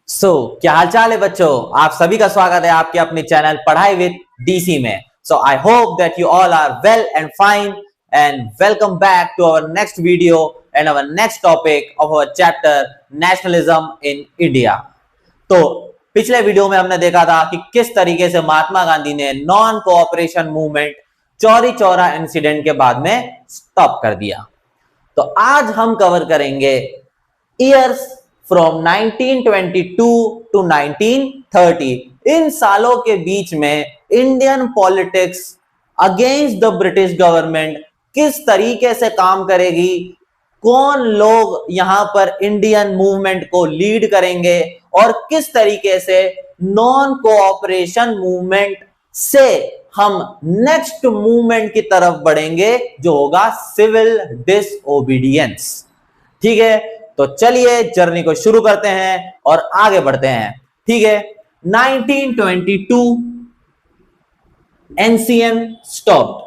क्या हाल चाल है बच्चों। आप सभी का स्वागत है आपके अपने चैनल पढ़ाई विद डीसी में। I hope that you all are well and fine and welcome back to our next video and our next topic of our chapter nationalism in India. तो पिछले वीडियो में हमने देखा था कि किस तरीके से महात्मा गांधी ने non cooperation movement Chauri Chaura incident के बाद में स्टॉप कर दिया। तो आज हम कवर करेंगे ईयर्स फ्रॉम 1922 टू 1930। इन सालों के बीच में Indian politics against the British government किस तरीके से काम करेगी, कौन लोग यहां पर इंडियन मूवमेंट को लीड करेंगे और किस तरीके से नॉन कोऑपरेशन मूवमेंट से हम नेक्स्ट मूवमेंट की तरफ बढ़ेंगे जो होगा सिविल डिसओबीडियंस। ठीक है, तो चलिए जर्नी को शुरू करते हैं और आगे बढ़ते हैं। ठीक है, 1922 एनसीएम स्टॉप्ड।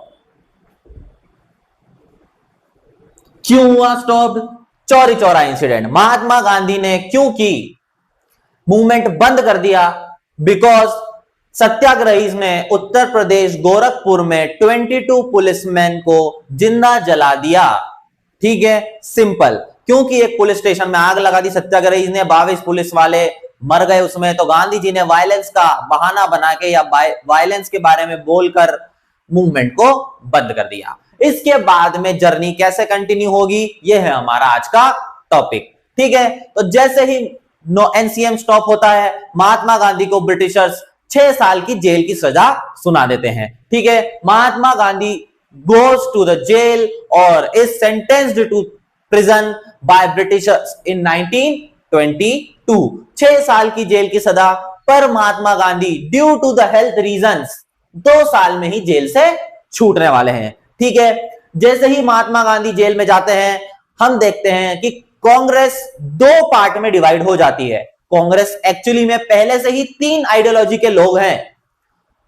क्यों हुआ स्टॉप्ड? चौरी चौरा इंसिडेंट। महात्मा गांधी ने क्यों की मूवमेंट बंद कर दिया? बिकॉज सत्याग्रही ने उत्तर प्रदेश गोरखपुर में 22 पुलिसमैन को जिंदा जला दिया। ठीक है, सिंपल। क्योंकि एक पुलिस स्टेशन में आग लगा दी सत्याग्रही ने, 22 पुलिस वाले मर गए उसमें। तो गांधी जी ने वायलेंस का बहाना बना के या वायलेंस के बारे में बोलकर मूवमेंट को बंद कर दिया। इसके बाद में जर्नी कैसे कंटिन्यू होगी, यह है हमारा आज का टॉपिक। ठीक है, तो जैसे ही एनसीएम स्टॉप होता है, महात्मा गांधी को ब्रिटिशर्स 6 साल की जेल की सजा सुना देते हैं। ठीक है, Mahatma Gandhi goes to the jail or is sentenced to prison by Britishers in 1922। 6 साल की जेल की सजा पर Mahatma Gandhi due to the health reasons 2 साल में ही जेल से छूटने वाले हैं। ठीक है, जैसे ही महात्मा गांधी जेल में जाते हैं, हम देखते हैं कि कांग्रेस 2 पार्ट में डिवाइड हो जाती है। कांग्रेस एक्चुअली में पहले से ही 3 आइडियोलॉजी के लोग हैं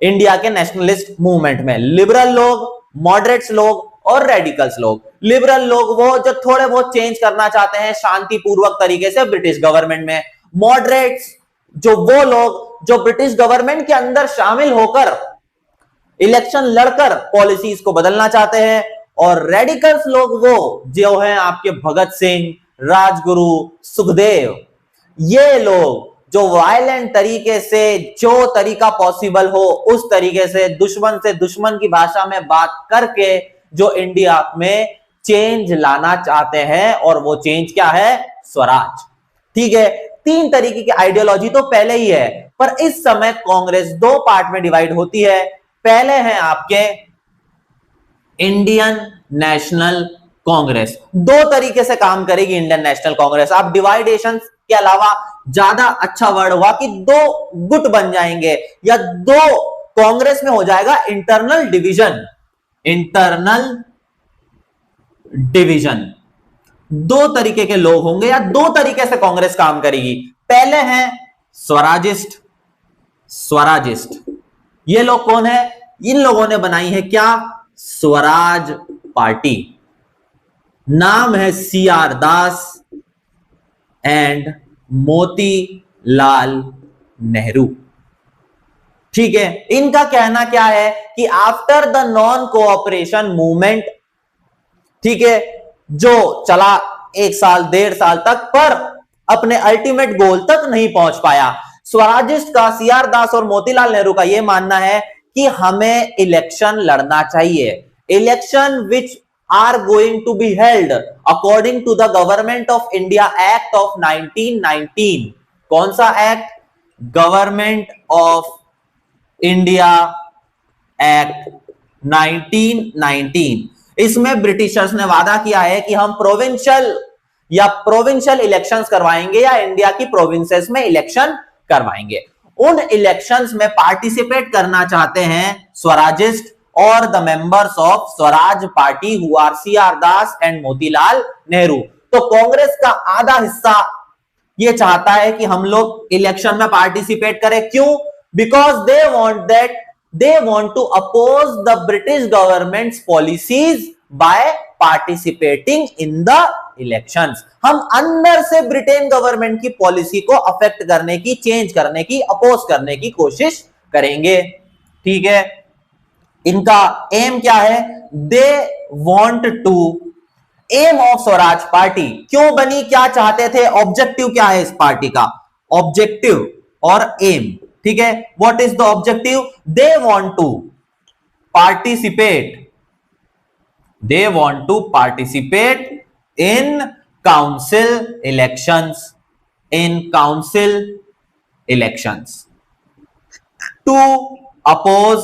इंडिया के नेशनलिस्ट मूवमेंट में। लिबरल लोग, मॉडरेट्स लोग और रेडिकल्स लोग। लिबरल लोग वो जो थोड़े बहुत चेंज करना चाहते हैं शांतिपूर्वक तरीके से ब्रिटिश गवर्नमेंट में। मॉडरेट्स जो वो लोग जो ब्रिटिश गवर्नमेंट के अंदर शामिल होकर इलेक्शन लड़कर पॉलिसीज को बदलना चाहते हैं। और रेडिकल्स लोग वो जो हैं आपके भगत सिंह, राजगुरु, सुखदेव, ये लोग जो वायलेंट तरीके से जो तरीका पॉसिबल हो उस तरीके से दुश्मन की भाषा में बात करके जो इंडिया में चेंज लाना चाहते हैं। और वो चेंज क्या है? स्वराज। ठीक है, 3 तरीके की आइडियोलॉजी तो पहले ही है, पर इस समय कांग्रेस 2 पार्ट में डिवाइड होती है। पहले हैं आपके इंडियन नेशनल कांग्रेस। 2 तरीके से काम करेगी इंडियन नेशनल कांग्रेस। आप डिवाइडेशन के अलावा ज्यादा अच्छा वर्ड हुआ कि 2 गुट बन जाएंगे या 2 कांग्रेस में हो जाएगा इंटरनल डिवीजन। इंटरनल डिवीजन 2 तरीके के लोग होंगे या 2 तरीके से कांग्रेस काम करेगी। पहले हैं स्वराजिस्ट। स्वराजिस्ट ये लोग कौन है? इन लोगों ने बनाई है क्या? स्वराज पार्टी। नाम है CR दास एंड मोतीलाल नेहरू। ठीक है, इनका कहना क्या है कि after the non cooperation movement, ठीक है, जो चला 1 साल 1.5 साल तक पर अपने अल्टीमेट गोल तक नहीं पहुंच पाया। स्वराजिस्ट का CR दास और मोतीलाल नेहरू का यह मानना है कि हमें इलेक्शन लड़ना चाहिए। Election which are going to be held according to the Government of India Act of 1919। कौन सा act? Government of India act 1919। इसमें ब्रिटिशर्स ने वादा किया है कि हम प्रोविंशियल इलेक्शंस करवाएंगे या इंडिया की प्रोविंसेस में इलेक्शन करवाएंगे। उन इलेक्शंस में पार्टिसिपेट करना चाहते हैं स्वराजिस्ट और the members of Swaraj party who are CR Das and Motilal Nehru. तो कांग्रेस का आधा हिस्सा ये चाहता है कि हम लोग इलेक्शन में पार्टिसिपेट करें। क्यों? Because they want to oppose the British governments policies by participating in the elections. हम अंदर से ब्रिटेन गवर्नमेंट की पॉलिसी को अफेक्ट करने की, चेंज करने की, अपोज करने की कोशिश करेंगे। ठीक है, इनका एम क्या है? They want to, aim of Swaraj party क्यों बनी, क्या चाहते थे, ऑब्जेक्टिव क्या है इस पार्टी का, ऑब्जेक्टिव और एम। ठीक है, what is the objective? They want to participate, they want to participate in council elections, in council elections to oppose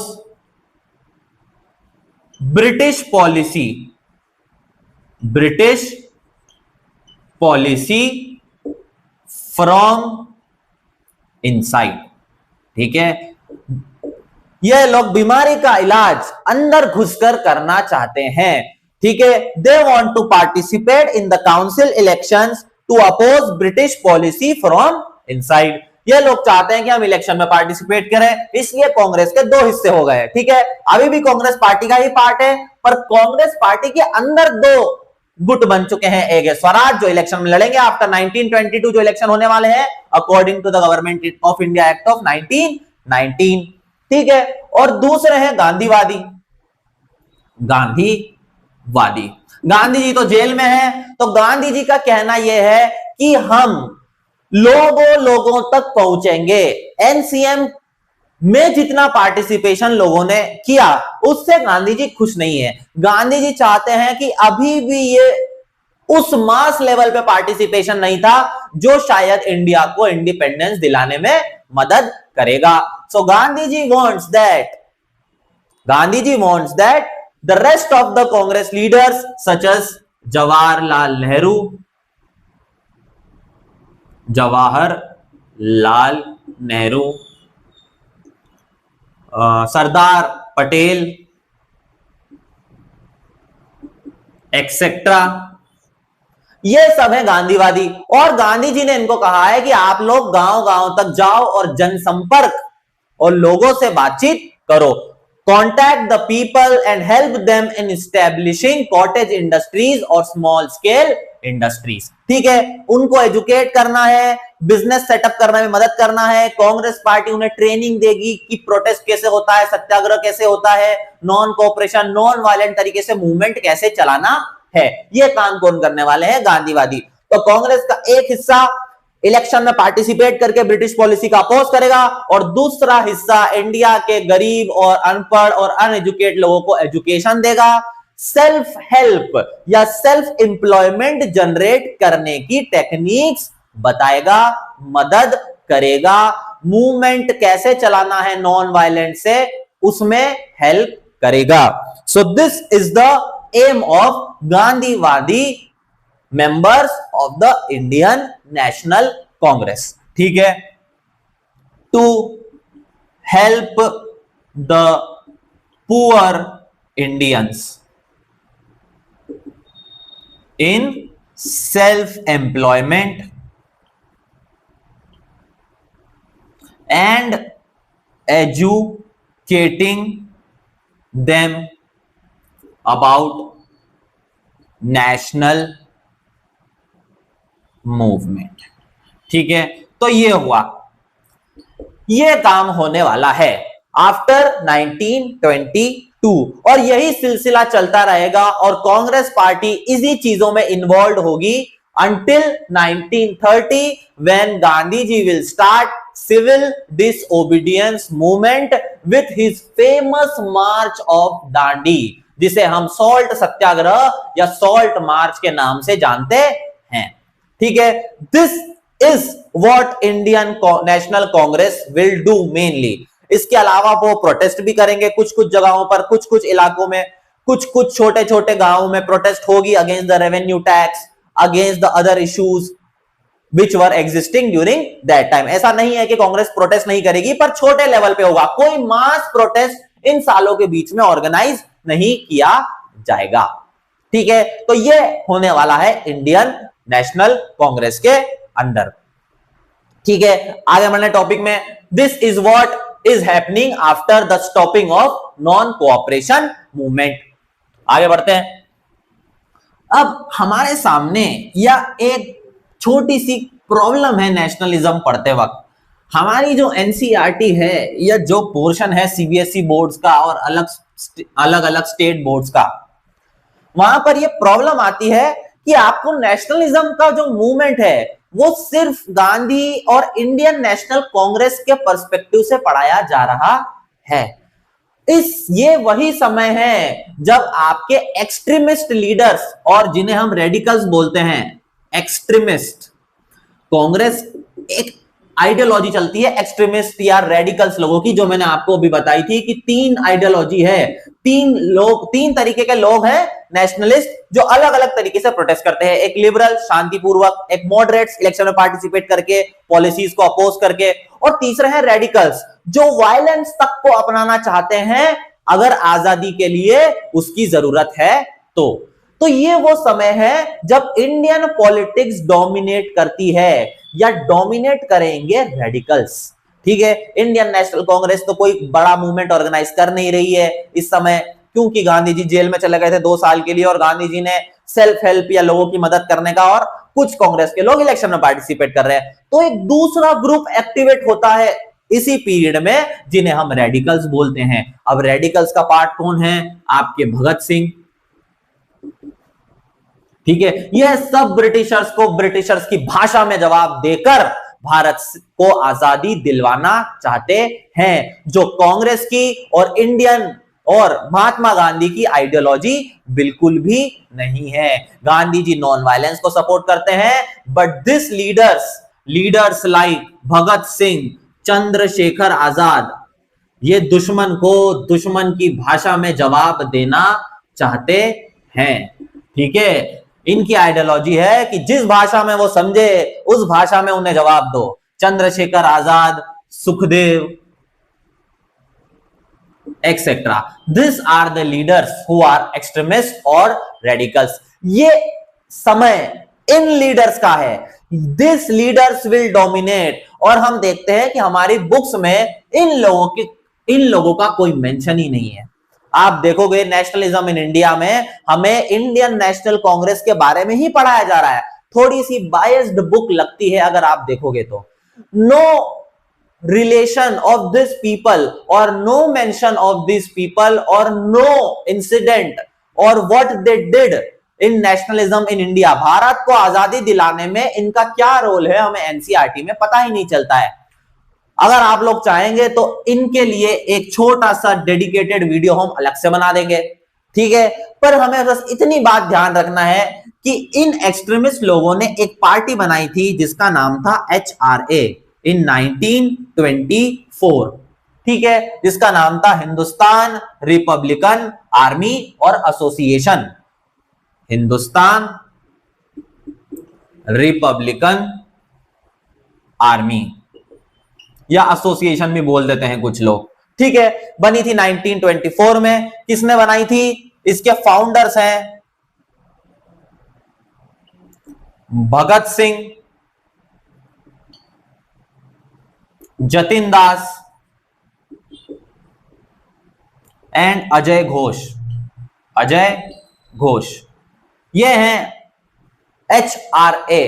British policy, British policy from inside. ठीक है, यह लोग बीमारी का इलाज अंदर घुसकर करना चाहते हैं। ठीक है, they want to participate in the council elections to oppose British policy from inside. ये लोग चाहते हैं कि हम इलेक्शन में पार्टिसिपेट करें, इसलिए कांग्रेस के दो हिस्से हो गए। ठीक है, अभी भी कांग्रेस पार्टी का ही पार्ट है, पर कांग्रेस पार्टी के अंदर दो गुट बन चुके हैं। एक है स्वराज जो इलेक्शन में लड़ेंगे आफ्टर 1922 जो इलेक्शन होने वाले हैं according to the government of India act of 1919। ठीक है, और दूसरे हैं गांधीवादी, गांधीवादी। गांधी जी तो जेल में है, तो गांधी जी का कहना यह है कि हम लोगों तक पहुंचेंगे। एनसीएम में जितना पार्टिसिपेशन लोगों ने किया उससे गांधी जी खुश नहीं है। गांधी जी चाहते हैं कि अभी भी ये उस मास लेवल पे पार्टिसिपेशन नहीं था जो शायद इंडिया को इंडिपेंडेंस दिलाने में मदद करेगा। So Gandhi ji wants that the rest of the Congress leaders such as Jawaharlal Nehru, Sardar Patel etcetera, ये सब है गांधीवादी। और गांधी जी ने इनको कहा है कि आप लोग गांव-गांव तक जाओ और जनसंपर्क और लोगों से बातचीत करो। Contact the people and help them in establishing cottage industries और स्मॉल स्केल इंडस्ट्रीज। ठीक है, उनको एजुकेट करना है, बिजनेस सेटअप करने में मदद करना है। कांग्रेस पार्टी उन्हें ट्रेनिंग देगी कि प्रोटेस्ट कैसे होता है, सत्याग्रह कैसे होता है, नॉन कोऑपरेशन, नॉन वायलेंट तरीके से मूवमेंट कैसे चलाना है। ये काम कौन करने वाले हैं? गांधीवादी। तो कांग्रेस का एक हिस्सा इलेक्शन में पार्टिसिपेट करके ब्रिटिश पॉलिसी का अपोज करेगा और दूसरा हिस्सा इंडिया के गरीब और अनपढ़ और अनएजुकेट लोगों को एजुकेशन देगा, सेल्फ हेल्प या सेल्फ एम्प्लॉयमेंट जनरेट करने की टेक्निक्स बताएगा, मदद करेगा, मूवमेंट कैसे चलाना है नॉन वायलेंट से उसमें हेल्प करेगा। So this is the aim of गांधीवादी members of the Indian National Congress. ठीक है, to help the poor Indians in self employment and educating them about national movement। ठीक है, तो ये हुआ, ये काम होने वाला है आफ्टर 1922 और यही सिलसिला चलता रहेगा और कांग्रेस पार्टी इसी चीजों में इन्वॉल्व होगी until 1930 when Gandhi ji will start civil disobedience movement with his famous march of Dandi, जिसे हम सॉल्ट सत्याग्रह या सॉल्ट मार्च के नाम से जानते हैं। ठीक है, this is what Indian National Congress will do mainly. इसके अलावा वो प्रोटेस्ट भी करेंगे कुछ कुछ जगहों पर, कुछ कुछ इलाकों में, कुछ कुछ छोटे छोटे गांवों में प्रोटेस्ट होगी against the revenue tax, against the other issues which were existing during that time। ऐसा नहीं है कि कांग्रेस प्रोटेस्ट नहीं करेगी, पर छोटे लेवल पे होगा, कोई मास प्रोटेस्ट इन सालों के बीच में ऑर्गेनाइज नहीं किया जाएगा। ठीक है, तो ये होने वाला है इंडियन नेशनल कांग्रेस के अंदर। ठीक है, आगे बढ़ने टॉपिक में। This is what is happening after the stopping of non cooperation movement. आगे बढ़ते हैं। अब हमारे सामने या एक छोटी सी प्रॉब्लम है नेशनलिज्म पढ़ते वक्त। हमारी जो एनसीईआरटी है या जो पोर्शन है सीबीएसई बोर्ड्स का और अलग अलग स्टेट बोर्ड्स का, वहां पर ये प्रॉब्लम आती है कि आपको नेशनलिज्म का जो मूवमेंट है वो सिर्फ गांधी और इंडियन नेशनल कांग्रेस के पर्सपेक्टिव से पढ़ाया जा रहा है। ये वही समय है जब आपके एक्सट्रीमिस्ट लीडर्स, और जिन्हें हम रेडिकल्स बोलते हैं, एक्सट्रीमिस्ट, कांग्रेस एक आइडियोलॉजी चलती है एक्सट्रीमिस्ट या रेडिकल्स लोगों की, जो मैंने आपको अभी बताई थी कि तीन आइडियोलॉजी है, तीन तरीके के लोग हैं नेशनलिस्ट जो अलग अलग तरीके से प्रोटेस्ट करते हैं। एक लिबरल शांतिपूर्वक, एक मॉडरेट्स इलेक्शन में पार्टिसिपेट करके, पॉलिसीज को अपोज करके, और तीसरे हैं रेडिकल्स जो वायलेंस तक को अपनाना चाहते हैं अगर आजादी के लिए उसकी जरूरत है तो ये वो समय है जब इंडियन पॉलिटिक्स डोमिनेट करती है या डोमिनेट करेंगे रेडिकल्स। ठीक है, इंडियन नेशनल कांग्रेस तो कोई बड़ा मूवमेंट ऑर्गेनाइज कर नहीं रही है इस समय, क्योंकि गांधी जी जेल में चले गए थे 2 साल के लिए, और गांधी जी ने सेल्फ हेल्प या लोगों की मदद करने का, और कुछ कांग्रेस के लोग इलेक्शन में पार्टिसिपेट कर रहे हैं। तो एक दूसरा ग्रुप एक्टिवेट होता है इसी पीरियड में, जिन्हें हम रेडिकल्स बोलते हैं। अब रेडिकल्स का पार्ट कौन है? आपके भगत सिंह। ठीक है, यह सब ब्रिटिशर्स को ब्रिटिशर्स की भाषा में जवाब देकर भारत को आजादी दिलवाना चाहते हैं, जो कांग्रेस की और इंडियन और महात्मा गांधी की आइडियोलॉजी बिल्कुल भी नहीं है। गांधी जी नॉन वायलेंस को सपोर्ट करते हैं, but this leaders like Bhagat Singh, Chandrashekhar Azad, ये दुश्मन को दुश्मन की भाषा में जवाब देना चाहते हैं। ठीक है, इनकी आइडियोलॉजी है कि जिस भाषा में वो समझे उस भाषा में उन्हें जवाब दो। Chandrashekhar Azad, Sukhdev, etcetera, this are the leaders who are extremist और रेडिकल्स। ये समय इन लीडर्स का है, दिस लीडर्स विल डोमिनेट। और हम देखते हैं कि हमारी बुक्स में इन लोगों का कोई मेंशन ही नहीं है। आप देखोगे नेशनलिज्म इन इंडिया में हमें इंडियन नेशनल कांग्रेस के बारे में ही पढ़ाया जा रहा है। थोड़ी सी बायस्ड बुक लगती है अगर आप देखोगे तो। No relation of this people और no mention of this people और नो इंसिडेंट और what they did in nationalism in India. Bharat को आजादी दिलाने में इनका क्या रोल है हमें एनसीईआरटी में पता ही नहीं चलता है। अगर आप लोग चाहेंगे तो इनके लिए एक छोटा सा डेडिकेटेड वीडियो हम अलग से बना देंगे। ठीक है, पर हमें बस इतनी बात ध्यान रखना है कि इन एक्सट्रीमिस्ट लोगों ने एक पार्टी बनाई थी जिसका नाम था HRA इन 1924। ठीक है, जिसका नाम था हिंदुस्तान रिपब्लिकन आर्मी और एसोसिएशन। हिंदुस्तान रिपब्लिकन आर्मी या एसोसिएशन भी बोल देते हैं कुछ लोग। ठीक है, बनी थी 1924 में। किसने बनाई थी? इसके फाउंडर्स हैं भगत सिंह, जतिन दास एंड अजय घोष। ये हैं HRA।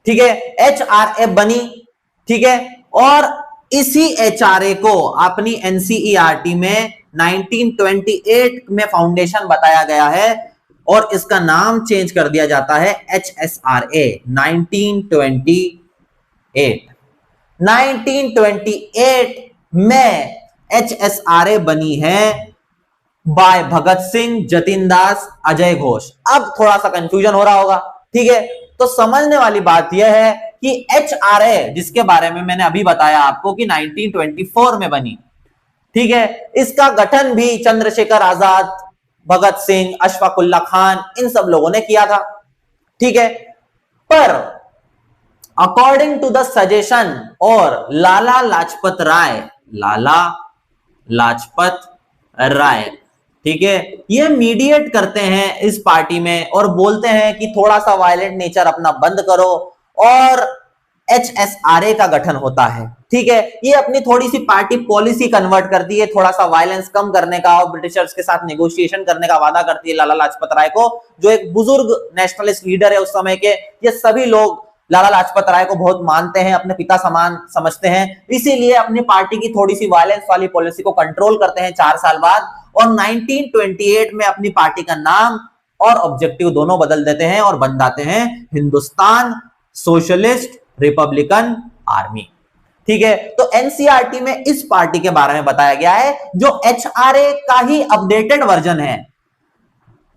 ठीक है, HRA बनी। ठीक है, और इसी HRA को अपनी एनसीईआरटी में 1928 में फाउंडेशन बताया गया है और इसका नाम चेंज कर दिया जाता है HSRA 1928। 1928 में HSRA बनी है बाय भगत सिंह, जतिन दास, अजय घोष। अब थोड़ा सा कंफ्यूजन हो रहा होगा। ठीक है, तो समझने वाली बात यह है कि HRA जिसके बारे में मैंने अभी बताया आपको कि 1924 में बनी। ठीक है, इसका गठन भी चंद्रशेखर आजाद, भगत सिंह, अशफाकुल्ला खान, इन सब लोगों ने किया था। ठीक है, पर अकॉर्डिंग टू द सजेशन और लाला लाजपत राय, ठीक है, ये मीडिएट करते हैं इस पार्टी में और बोलते हैं कि थोड़ा सा वायलेंट नेचर अपना बंद करो, और HSRA का गठन होता है। ठीक है, ये अपनी थोड़ी सी पार्टी पॉलिसी कन्वर्ट करती है, थोड़ा सा वायलेंस कम करने का और ब्रिटिशर्स के साथ नेगोशिएशन करने का वादा करती है लाला लाजपत राय को, जो एक बुजुर्ग नेशनलिस्ट लीडर है उस समय के। ये सभी लोग लाला लाजपत राय को बहुत मानते हैं, अपने पिता समान समझते हैं, इसीलिए अपनी पार्टी की थोड़ी सी वायलेंस वाली पॉलिसी को कंट्रोल करते हैं 4 साल बाद, और 1928 में अपनी पार्टी का नाम और ऑब्जेक्टिव दोनों बदल देते हैं और बन जाते हैं हिंदुस्तान सोशलिस्ट रिपब्लिकन आर्मी। ठीक है, तो एनसीईआरटी में इस पार्टी के बारे में बताया गया है, जो एचआरए का ही अपडेटेड वर्जन है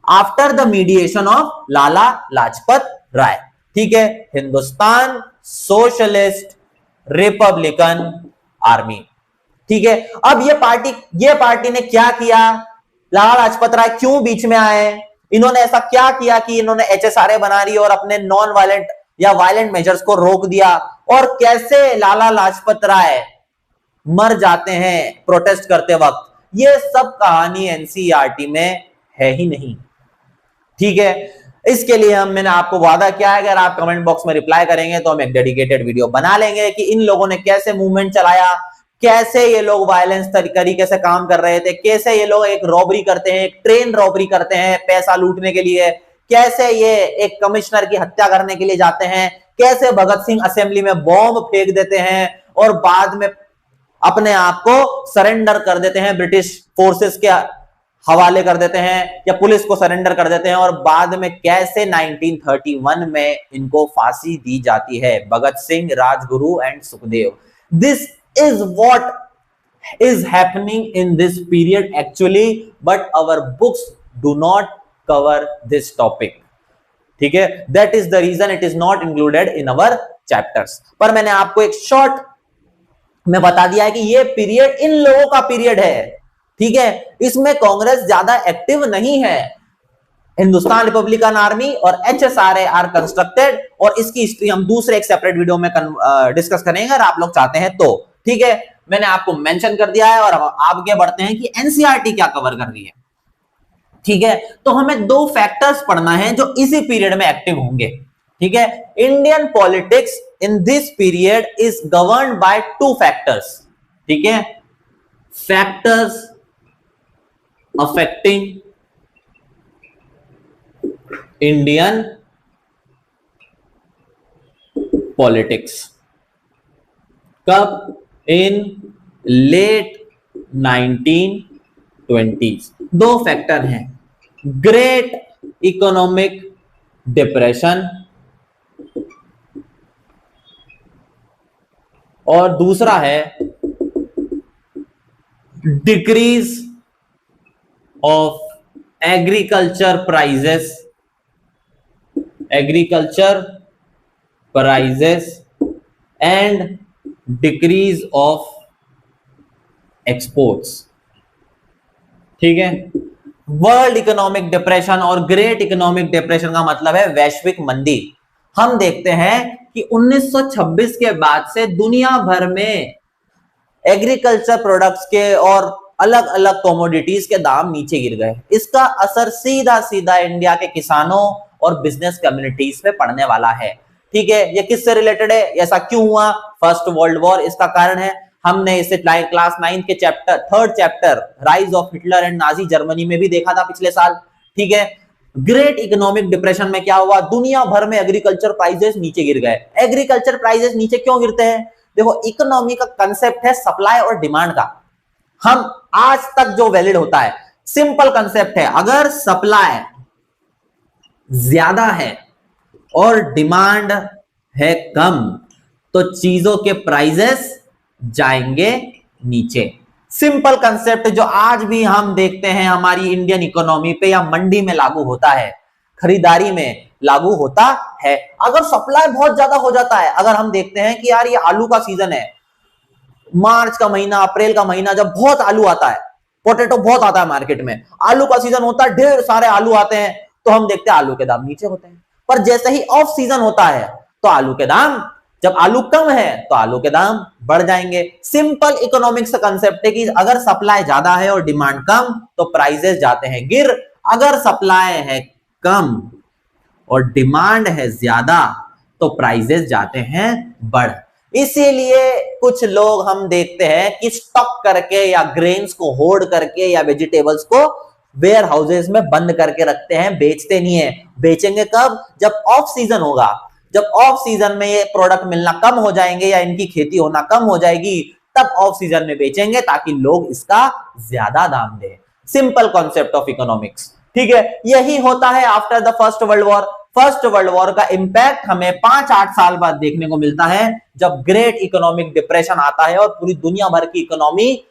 आफ्टर द मीडिएशन ऑफ लाला लाजपत राय। ठीक है, हिंदुस्तान सोशलिस्ट रिपब्लिकन आर्मी। ठीक है, अब ये पार्टी ने क्या किया, लाला लाजपत राय क्यों बीच में आए, इन्होंने ऐसा क्या किया कि इन्होंने एचएसआरए बना रही और अपने नॉन वायलेंट या वायलेंट मेजर्स को रोक दिया, और कैसे लाला लाजपत राय मर जाते हैं प्रोटेस्ट करते वक्त, ये सब कहानी एनसीईआरटी में है ही नहीं। ठीक है, इसके लिए मैंने आपको वादा किया है, अगर आप कमेंट बॉक्स में रिप्लाई करेंगे तो हम एक डेडिकेटेड वीडियो बना लेंगे कि इन लोगों ने कैसे मूवमेंट चलाया, कैसे ये लोग वायलेंस तरीके से काम कर रहे थे, कैसे ये लोग एक रॉबरी करते हैं, एक ट्रेन रॉबरी करते हैं पैसा लूटने के लिए, कैसे ये एक कमिश्नर की हत्या करने के लिए जाते हैं, कैसे भगत सिंह असेंबली में बॉम्ब फेंक देते हैं और बाद में अपने आप को सरेंडर कर देते हैं, ब्रिटिश फोर्सेस के हवाले कर देते हैं या पुलिस को सरेंडर कर देते हैं, और बाद में कैसे 1931 में इनको फांसी दी जाती है, Bhagat Singh, Rajguru and Sukhdev. This is what is happening in this period actually, but our books do not cover this topic. ठीक है, that is the reason it is not included in our chapters. पर मैंने आपको एक शॉर्ट में बता दिया है कि ये पीरियड इन लोगों का पीरियड है। ठीक है, इसमें कांग्रेस ज्यादा एक्टिव नहीं है। हिंदुस्तान रिपब्लिकन आर्मी और एचएसआरए आर कंस्ट्रक्टेड, और इसकी हिस्ट्री हम दूसरे एक सेपरेट वीडियो में डिस्कस करेंगे अगर आप लोग चाहते हैं तो। ठीक है, मैंने आपको मेंशन कर दिया है, और अब आगे बढ़ते हैं कि एनसीईआरटी क्या कवर कर रही है। ठीक है, तो हमें 2 फैक्टर्स पढ़ना है जो इसी पीरियड में एक्टिव होंगे। ठीक है, Indian politics in this period is governed by 2 factors. ठीक है, फैक्टर्स अफेक्टिंग इंडियन पॉलिटिक्स। कब? In late 1920s। 2 फैक्टर हैं, ग्रेट इकोनॉमिक डिप्रेशन और दूसरा है decrease of agriculture prices and decrease of exports. ठीक है, वर्ल्ड इकोनॉमिक डिप्रेशन और ग्रेट इकोनॉमिक डिप्रेशन का मतलब है वैश्विक मंदी। हम देखते हैं कि 1926 के बाद से दुनिया भर में एग्रीकल्चर प्रोडक्ट्स के और अलग अलग कमोडिटीज के दाम नीचे गिर गए। इसका असर सीधा सीधा इंडिया के किसानों और बिजनेस कम्युनिटीज पे पड़ने वाला है। ठीक है, ये किससे रिलेटेड है, ऐसा क्यों हुआ? फर्स्ट वर्ल्ड वॉर इसका कारण है। हमने इसे क्लास 9 के third chapter rise of Hitler and Nazi Germany में भी देखा था पिछले साल। ठीक है, ग्रेट इकोनॉमिक डिप्रेशन में क्या हुआ, दुनिया भर में एग्रीकल्चर प्राइजेस नीचे गिर गए। एग्रीकल्चर प्राइजेस नीचे क्यों गिरते हैं? देखो, इकोनॉमी का कंसेप्ट है सप्लाई और डिमांड का। हम आज तक जो वैलिड होता है, सिंपल कंसेप्ट है, अगर सप्लाई ज्यादा है और डिमांड है कम तो चीजों के प्राइजेस जाएंगे नीचे। सिंपल कंसेप्ट जो आज भी हम देखते हैं हमारी इंडियन इकोनॉमी पे या मंडी में लागू होता है, खरीदारी में लागू होता है। अगर सप्लाई बहुत ज्यादा हो जाता है, अगर हम देखते हैं कि यार ये आलू का सीजन है, मार्च का महीना, अप्रैल का महीना, जब बहुत आलू आता है, पोटैटो बहुत आता है मार्केट में, आलू का सीजन होता है, ढेर सारे आलू आते हैं, तो हम देखते हैं आलू के दाम नीचे होते हैं। पर जैसे ही ऑफ सीजन होता है तो आलू के दाम, जब आलू कम है तो आलू के दाम बढ़ जाएंगे। सिंपल इकोनॉमिक्स का कंसेप्ट है कि अगर सप्लाई ज्यादा है और डिमांड कम तो प्राइसेस जाते हैं गिर, अगर सप्लाई है कम और डिमांड है ज्यादा तो प्राइसेस जाते हैं बढ़। इसीलिए कुछ लोग हम देखते हैं कि स्टॉक करके या ग्रेन्स को होल्ड करके या वेजिटेबल्स को वेयर हाउसेस में बंद करके रखते हैं, बेचते नहीं है। बेचेंगे कब? जब ऑफ सीजन होगा। जब ऑफ सीजन में ये प्रोडक्ट मिलना कम हो जाएंगे या इनकी खेती होना कम हो जाएगी, तब ऑफ सीजन में बेचेंगे ताकि लोग इसका ज्यादा दाम दें। सिंपल कॉन्सेप्ट ऑफ इकोनॉमिक्स, ठीक है। यही होता है after the first World War. First World war का इंपैक्ट हमें 5-8 साल बाद देखने को मिलता है, जब ग्रेट इकोनॉमिक डिप्रेशन आता है और पूरी दुनिया भर की इकोनॉमी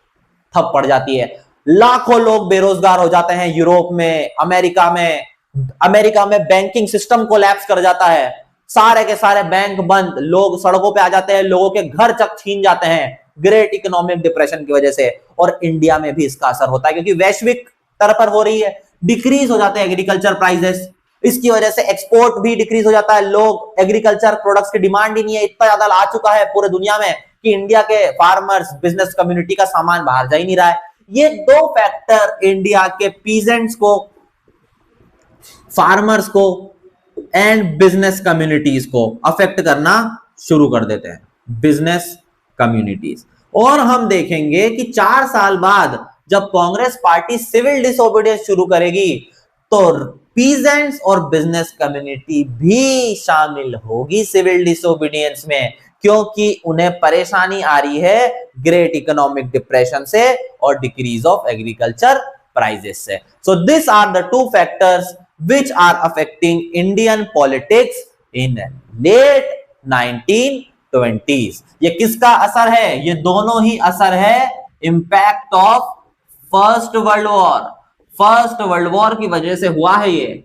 ठप पड़ जाती है। लाखों लोग बेरोजगार हो जाते हैं यूरोप में, अमेरिका में बैंकिंग सिस्टम कोलैप्स कर जाता है, सारे के सारे बैंक बंद, लोग सड़कों पे आ जाते हैं, लोगों के घर तक छीन जाते हैं ग्रेट इकोनॉमिक डिप्रेशन की वजह से। और इंडिया में भी इसका असर होता है क्योंकि वैश्विक स्तर पर हो रही है, डिक्रीज हो जाते हैं एग्रीकल्चर प्राइसेस, इसकी वजह से एक्सपोर्ट भी डिक्रीज हो जाता है। लोग एग्रीकल्चर प्रोडक्ट्स की डिमांड ही नहीं है, इतना ज्यादा आ चुका है पूरे दुनिया में कि इंडिया के फार्मर्स, बिजनेस कम्युनिटी का सामान बाहर जा ही नहीं रहा है। ये दो फैक्टर इंडिया के पीजेंट्स को, फार्मर्स को एंड बिजनेस कम्युनिटीज को अफेक्ट करना शुरू कर देते हैं, बिजनेस कम्युनिटीज। और हम देखेंगे कि 4 साल बाद जब कांग्रेस पार्टी सिविल डिसोबीडियंस शुरू करेगी तो पीजेंट्स और बिजनेस कम्युनिटी भी शामिल होगी सिविल डिसोबीडियंस में, क्योंकि उन्हें परेशानी आ रही है ग्रेट इकोनॉमिक डिप्रेशन से और डिक्रीज ऑफ एग्रीकल्चर प्राइसेस से। So this are the two factors which are affecting Indian politics in late 1920s। ये किसका असर है? ये दोनों ही असर है impact of First World War. First World War की वजह से हुआ है ये,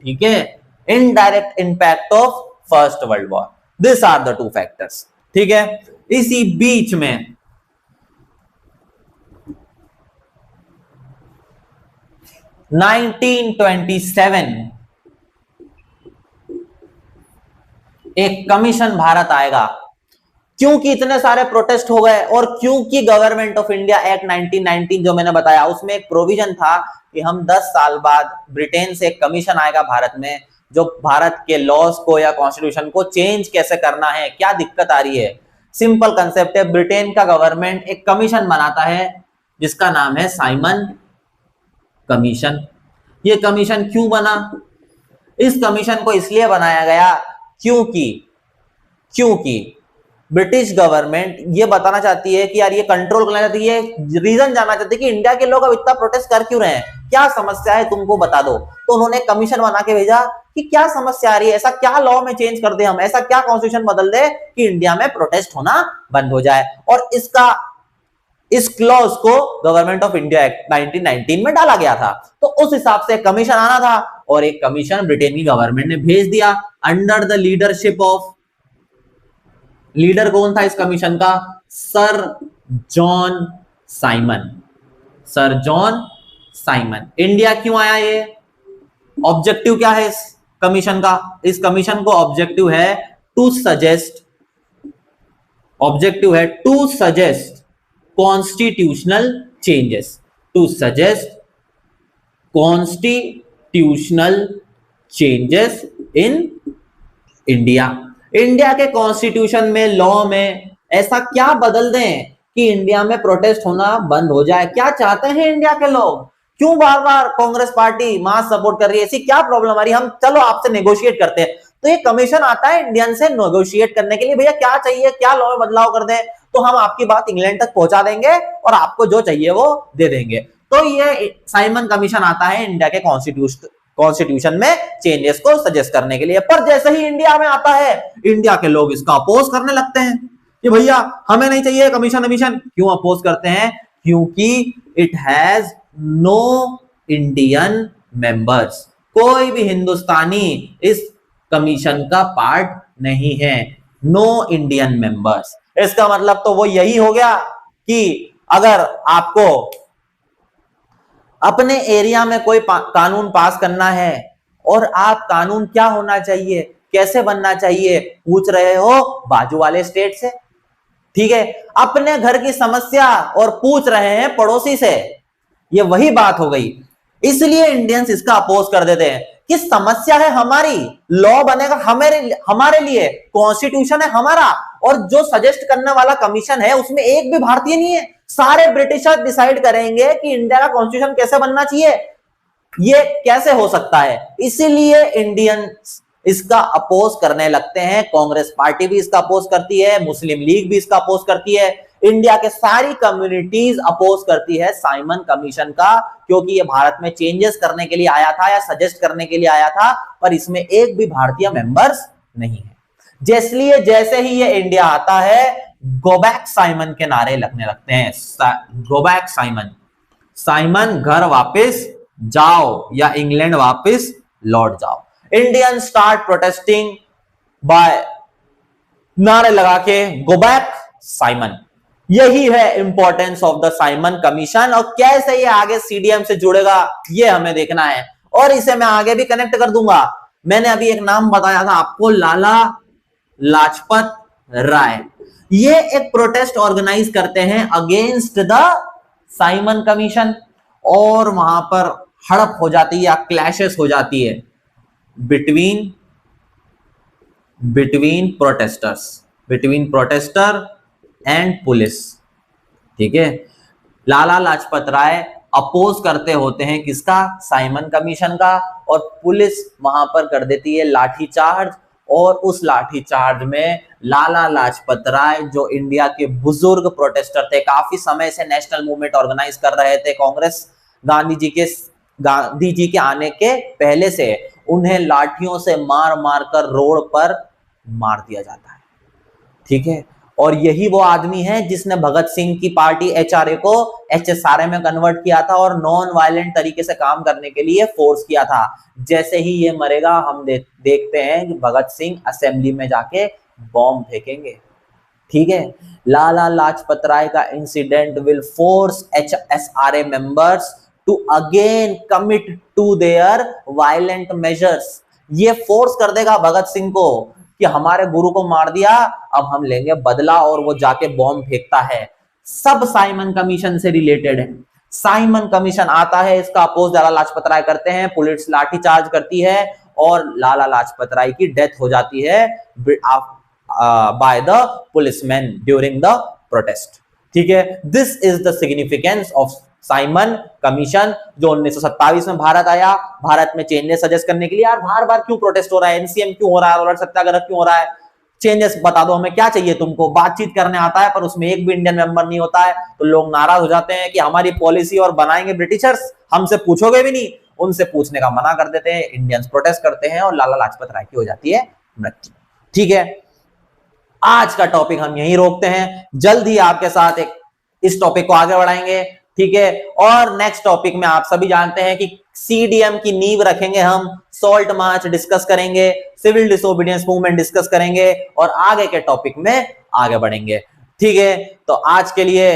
ठीक है, indirect impact of First World War. This are the two factors, ठीक है। इसी बीच में 1927 एक कमीशन भारत आएगा, क्योंकि इतने सारे प्रोटेस्ट हो गए और क्योंकि गवर्नमेंट ऑफ इंडिया एक्ट 1919 जो मैंने बताया उसमें एक प्रोविजन था कि हम 10 साल बाद ब्रिटेन से एक कमीशन आएगा भारत में, जो भारत के लॉज को या कॉन्स्टिट्यूशन को चेंज कैसे करना है, क्या दिक्कत आ रही है। सिंपल कंसेप्ट है, ब्रिटेन का गवर्नमेंट एक कमीशन बनाता है जिसका नाम है साइमन कमीशन। ये कमीशन क्यों बना? इस कमीशन को इसलिए बनाया गया क्योंकि ब्रिटिश गवर्नमेंट ये बताना चाहती है कि यार ये कंट्रोल करना चाहती है, रीजन जानना चाहती है कि इंडिया के लोग अब इतना प्रोटेस्ट कर क्यों रहे हैं, क्या समस्या है तुमको बता दो। तो उन्होंने कमीशन बना के भेजा कि क्या समस्या आ रही है, ऐसा क्या लॉ में चेंज कर दे हम, ऐसा क्या कॉन्स्टिट्यूशन बदल दे कि इंडिया में प्रोटेस्ट होना बंद हो जाए। और इस क्लॉज को गवर्नमेंट ऑफ इंडिया एक्ट 1919 में डाला गया था। तो उस हिसाब से कमीशन आना था और एक कमीशन ब्रिटेन की गवर्नमेंट ने भेज दिया under the leadership of, leader कौन था इस कमीशन का? Sir John Simon. Sir John Simon. India क्यों आया ये? ऑब्जेक्टिव क्या है इस कमीशन का? इस कमीशन को ऑब्जेक्टिव है to suggest constitutional changes, to suggest constitutional changes in India. India के कॉन्स्टिट्यूशन में, लॉ में ऐसा क्या बदल दें कि इंडिया में प्रोटेस्ट होना बंद हो जाए। क्या चाहते हैं इंडिया के लोग? क्यों बार बार कांग्रेस पार्टी मास सपोर्ट कर रही है? ऐसी क्या प्रॉब्लम आ रही है? हम चलो आपसे नेगोशिएट करते हैं। तो ये कमीशन आता है इंडियन से नेगोशिएट करने के लिए, भैया क्या चाहिए, क्या लॉ में बदलाव कर दें तो हम आपकी बात इंग्लैंड तक पहुंचा देंगे और आपको जो चाहिए वो दे देंगे। तो ये साइमन कमीशन आता है इंडिया के कॉन्स्टिट्यूशन में चेंजेस को सजेस्ट करने के लिए। पर जैसे ही इंडिया में आता है, इंडिया के लोग इसका अपोज करने लगते हैं कि भैया हमें नहीं चाहिए कमीशन। क्यों अपोज करते हैं? क्योंकि it has no Indian members, कोई भी हिंदुस्तानी इस कमीशन का पार्ट नहीं है। नो इंडियन मेंबर्स, इसका मतलब तो वो यही हो गया कि अगर आपको अपने एरिया में कोई कानून पास करना है और आप कानून क्या होना चाहिए, कैसे बनना चाहिए पूछ रहे हो बाजू वाले स्टेट से, ठीक है, अपने घर की समस्या और पूछ रहे हैं पड़ोसी से, ये वही बात हो गई। इसलिए इंडियंस इसका अपोज कर देते हैं कि समस्या है हमारी, लॉ बनेगा हमारे लिए, कॉन्स्टिट्यूशन है हमारा, और जो सजेस्ट करने वाला कमीशन है उसमें एक भी भारतीय नहीं है, सारे ब्रिटिशर डिसाइड करेंगे कि इंडिया का कॉन्स्टिट्यूशन कैसे बनना चाहिए। ये कैसे हो सकता है? इसीलिए इंडियन इसका अपोज करने लगते हैं, कांग्रेस पार्टी भी इसका अपोज करती है, मुस्लिम लीग भी इसका अपोज करती है, इंडिया के सारी कम्युनिटीज अपोज करती है साइमन कमीशन का, क्योंकि ये भारत में चेंजेस करने के लिए आया था या सजेस्ट करने के लिए आया था, पर इसमें एक भी भारतीय मेंबर्स नहीं है। इसलिए जैसे ही ये इंडिया आता है, गो बैक साइमन के नारे लगने लगते हैं। गो बैक साइमन, साइमन घर वापस जाओ या इंग्लैंड वापस लौट जाओ। इंडियन स्टार्ट प्रोटेस्टिंग बाय नारे लगा के गो बैक साइमन। यही है importance of the Simon commission, और कैसे ये आगे सीडीएम से जुड़ेगा ये हमें देखना है, और इसे मैं आगे भी कनेक्ट कर दूंगा। मैंने अभी एक नाम बताया था आपको, लाला लाजपत राय। ये एक प्रोटेस्ट ऑर्गेनाइज करते हैं अगेंस्ट द साइमन कमीशन, और वहां पर हड़प हो जाती है या क्लैशेस हो जाती है बिटवीन प्रोटेस्टर एंड पुलिस। ठीक है, लाला लाजपत राय अपोज करते होते हैं किसका? साइमन कमीशन का, और पुलिस वहां पर कर देती है लाठीचार्ज, और उस लाठीचार्ज में लाला लाजपत राय, जो इंडिया के बुजुर्ग प्रोटेस्टर थे, काफी समय से नेशनल मूवमेंट ऑर्गेनाइज कर रहे थे कांग्रेस, गांधी जी के आने के पहले से, उन्हें लाठियों से मार मार कर रोड पर मार दिया जाता है। ठीक है, और यही वो आदमी है जिसने भगत सिंह की पार्टी एचआरए को एचएसआरए में कन्वर्ट किया था और नॉन वायलेंट तरीके से काम करने के लिए फोर्स किया था। जैसे ही ये मरेगा, हम देखते हैं कि भगत सिंह असेंबली में जाके बॉम्ब फेंकेंगे। ठीक है, लाला लाजपत राय का incident will force HSRA members to again commit to their violent measures. ये फोर्स कर देगा भगत सिंह को कि हमारे गुरु को मार दिया, अब हम लेंगे बदला, और वो जाके बॉम्ब फेंकता है। सब साइमन कमीशन से रिलेटेड है। साइमन कमीशन आता है, इसका अपोज लाला लाजपत राय करते हैं, पुलिस लाठीचार्ज करती है, और लाला लाजपत राय की डेथ हो जाती है by the policeman during the protest. ठीक है, this is the significance of Simon commission, जो 1927 में भारत आया, भारत में चेंजेस सजेस्ट करने के लिए। यार बार बार क्यों प्रोटेस्ट हो रहा है, एनसीएम क्यों हो रहा है, सत्याग्रह क्यों हो रहा है? चेंजेस बता दो, हमें क्या चाहिए? तुमको बातचीत करने आता है, पर उसमें एक भी इंडियन मेंबर नहीं होता है, तो लोग नाराज हो जाते हैं कि हमारी पॉलिसी और बनाएंगे ब्रिटिशर्स, हमसे पूछोगे भी नहीं। उनसे पूछने का मना कर देते हैं, इंडियंस प्रोटेस्ट करते हैं, और लाला लाजपत राय की हो जाती है मृत्यु। ठीक है, आज का टॉपिक हम यहीं रोकते हैं, जल्द ही आपके साथ इस टॉपिक को आगे बढ़ाएंगे। ठीक है, और नेक्स्ट टॉपिक में आप सभी जानते हैं कि सीडीएम की नींव रखेंगे हम, सॉल्ट मार्च डिस्कस करेंगे, सिविल डिसोबीडियंस मूवमेंट डिस्कस करेंगे, और आगे के टॉपिक में आगे बढ़ेंगे। ठीक है, तो आज के लिए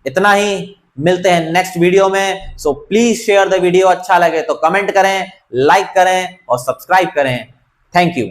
इतना ही, मिलते हैं नेक्स्ट वीडियो में। So please share the video, अच्छा लगे तो कमेंट करें, लाइक करें और सब्सक्राइब करें। Thank you.